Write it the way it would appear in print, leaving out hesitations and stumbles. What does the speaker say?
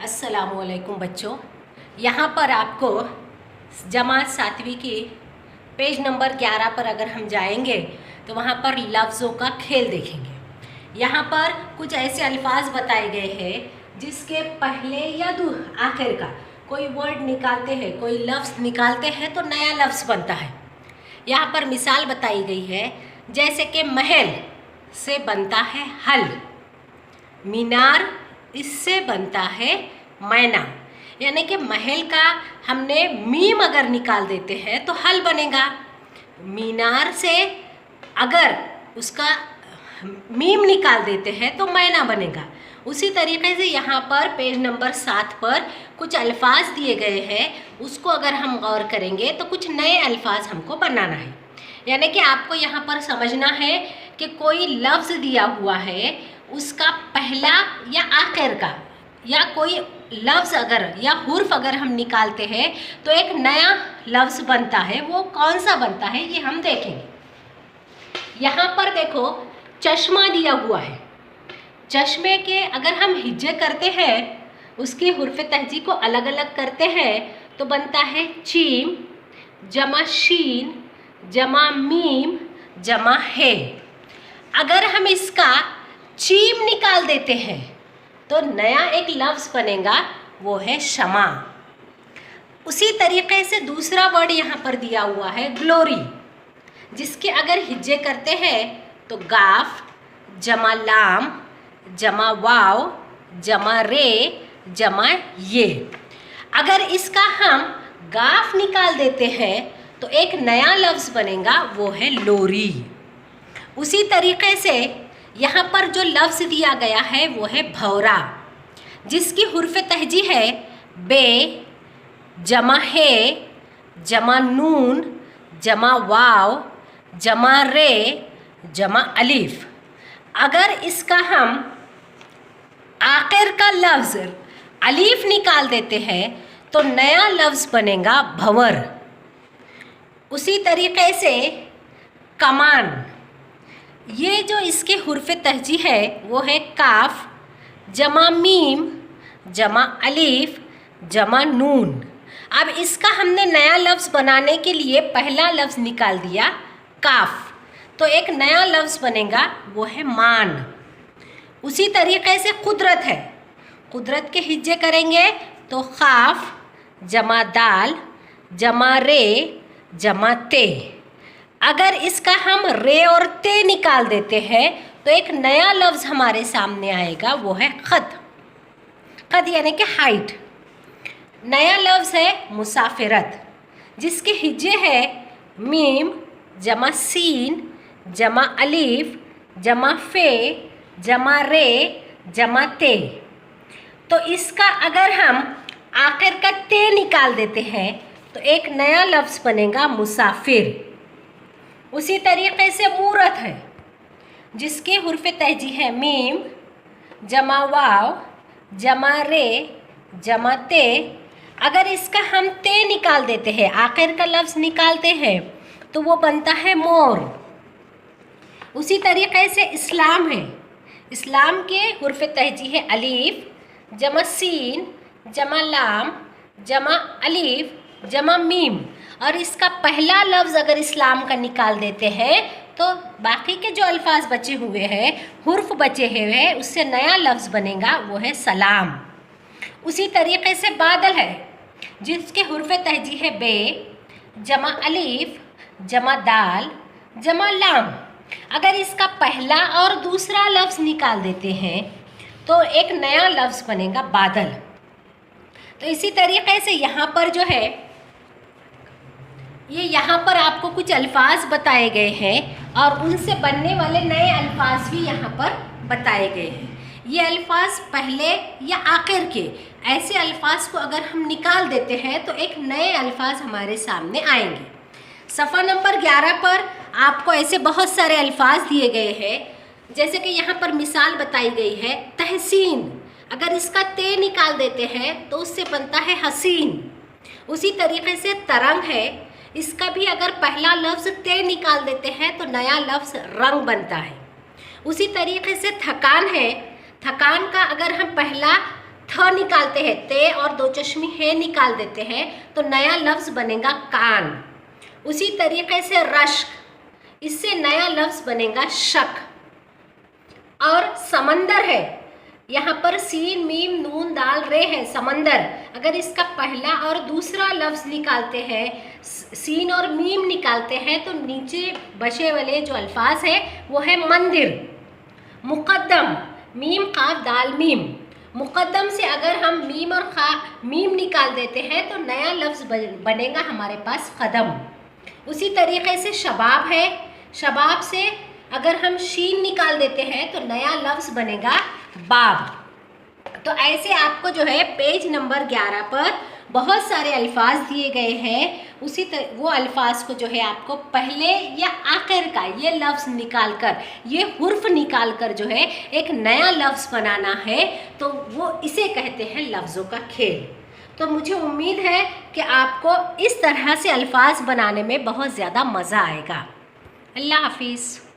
अस्सलामुअलैकुम बच्चों, यहाँ पर आपको जमात सातवीं की पेज नंबर 11 पर अगर हम जाएंगे तो वहाँ पर लफ्ज़ों का खेल देखेंगे। यहाँ पर कुछ ऐसे अल्फाज बताए गए हैं जिसके पहले या आखिर का कोई वर्ड निकालते हैं, कोई लफ्ज़ निकालते हैं तो नया लफ्ज़ बनता है। यहाँ पर मिसाल बताई गई है, जैसे कि महल से बनता है हल, मीनार इससे बनता है मैना। यानी कि महल का हमने मीम अगर निकाल देते हैं तो हल बनेगा, मीनार से अगर उसका मीम निकाल देते हैं तो मैना बनेगा। उसी तरीके से यहाँ पर पेज नंबर 7 पर कुछ अल्फाज दिए गए हैं, उसको अगर हम गौर करेंगे तो कुछ नए अल्फाज हमको बनाना है। यानी कि आपको यहाँ पर समझना है कि कोई लफ्ज़ दिया हुआ है, उसका पहला या आखिर का या कोई लफ्ज़ अगर या हुर्फ अगर हम निकालते हैं तो एक नया लफ्ज़ बनता है। वो कौन सा बनता है ये हम देखेंगे। यहाँ पर देखो चश्मा दिया हुआ है, चश्मे के अगर हम हिज्जे करते हैं, उसकी हुर्फ तहजी को अलग अलग करते हैं तो बनता है चीम जमा शीन जमा मीम जमा है। अगर हम इसका चीम निकाल देते हैं तो नया एक लफ्ज़ बनेगा, वो है शमा। उसी तरीके से दूसरा वर्ड यहाँ पर दिया हुआ है ग्लोरी, जिसके अगर हिज्जे करते हैं तो गाफ जमा लाम जमा वाव जमा रे जमा ये। अगर इसका हम गाफ निकाल देते हैं तो एक नया लफ्ज़ बनेगा, वो है लोरी। उसी तरीके से यहाँ पर जो लफ्ज़ दिया गया है वो है भौरा, जिसकी हुर्फ तहजी है बे जमा है जमा नून जमा वाव जमा रे जमा अलिफ। अगर इसका हम आखिर का लफ्ज़ अलिफ निकाल देते हैं तो नया लफ्ज़ बनेगा भंवर। उसी तरीके से कमान, ये जो इसके हुर्फ तहजी है वो है काफ जमा मीम जमा अलीफ जमा नून। अब इसका हमने नया लफ्ज़ बनाने के लिए पहला लफ्ज़ निकाल दिया काफ, तो एक नया लफ्ज़ बनेगा, वो है मान। उसी तरीके से कुदरत है, कुदरत के हिज्जे करेंगे तो खाफ जमा दाल जमा रे जमा ते। अगर इसका हम रे और ते निकाल देते हैं तो एक नया लफ्ज़ हमारे सामने आएगा, वो है ख़त। ख़त यानी कि हाइट। नया लफ्ज़ है मुसाफिरत, जिसके हिज्जे है मीम जमा सीन जमा अलीफ जमा फे जमा रे जमा ते। तो इसका अगर हम आखिर का ते निकाल देते हैं तो एक नया लफ्ज़ बनेगा मुसाफिर। उसी तरीके से मूरत है, जिसकी हुर्फ तहजी है मीम जमा वाव जमा रे जमा ते। अगर इसका हम ते निकाल देते हैं, आखिर का लफ्ज़ निकालते हैं तो वो बनता है मोर। उसी तरीके से इस्लाम है, इस्लाम के हुर्फ तहजी है अलीफ जमा सीन जमा लाम जमा अलीफ जमा मीम। और इसका पहला लफ्ज़ अगर इस्लाम का निकाल देते हैं तो बाकी के जो अल्फाज बचे हुए हैं, हुर्फ बचे हुए हैं, उससे नया लफ्ज़ बनेगा, वो है सलाम। उसी तरीके से बादल है, जिसके हुर्फ तहजी है बे जमा अलीफ जमा दाल जमा लाम। अगर इसका पहला और दूसरा लफ्ज़ निकाल देते हैं तो एक नया लफ्ज़ बनेगा बादल। तो इसी तरीके से यहाँ पर जो है ये यहाँ पर आपको कुछ अल्फाज बताए गए हैं और उनसे बनने वाले नए अल्फाज भी यहाँ पर बताए गए हैं। ये अल्फाज पहले या आखिर के ऐसे अल्फाज को अगर हम निकाल देते हैं तो एक नए अल्फाज हमारे सामने आएंगे। सफ़ा नंबर 11 पर आपको ऐसे बहुत सारे अल्फाज दिए गए हैं, जैसे कि यहाँ पर मिसाल बताई गई है तहसीन। अगर इसका ते निकाल देते हैं तो उससे बनता है हसीन। उसी तरीके से तरंग है, इसका भी अगर पहला लफ्ज़ ते निकाल देते हैं तो नया लफ्ज़ रंग बनता है। उसी तरीके से थकान है, थकान का अगर हम पहला थ निकालते हैं, ते और दो चश्मी है निकाल देते हैं तो नया लफ्ज बनेगा कान। उसी तरीके से रश्क, इससे नया लफ्ज बनेगा शक। और समंदर है, यहाँ पर सीन मीम नून दाल रे है समंदर। अगर इसका पहला और दूसरा लफ्ज निकालते हैं, सीन और मीम निकालते हैं, तो नीचे बचे वाले जो अल्फाज है वो है मंदिर। मुकद्दम, मीम काफ दाल मीम। मुकद्दम से अगर हम मीम और खा मीम निकाल देते हैं तो नया लफ्ज बनेगा हमारे पास कदम। उसी तरीके से शबाब है, शबाब से अगर हम शीन निकाल देते हैं तो नया लफ्ज बनेगा बाब। तो ऐसे आपको जो है पेज नंबर 11 पर बहुत सारे अल्फाज दिए गए हैं। उसी वो अल्फाज को जो है आपको पहले या आखिर का ये लफ्ज़ निकाल कर, ये हुर्फ निकाल कर जो है एक नया लफ्ज़ बनाना है, तो वो इसे कहते हैं लफ्ज़ों का खेल। तो मुझे उम्मीद है कि आपको इस तरह से अल्फाज बनाने में बहुत ज़्यादा मज़ा आएगा। अल्लाह हाफिज़।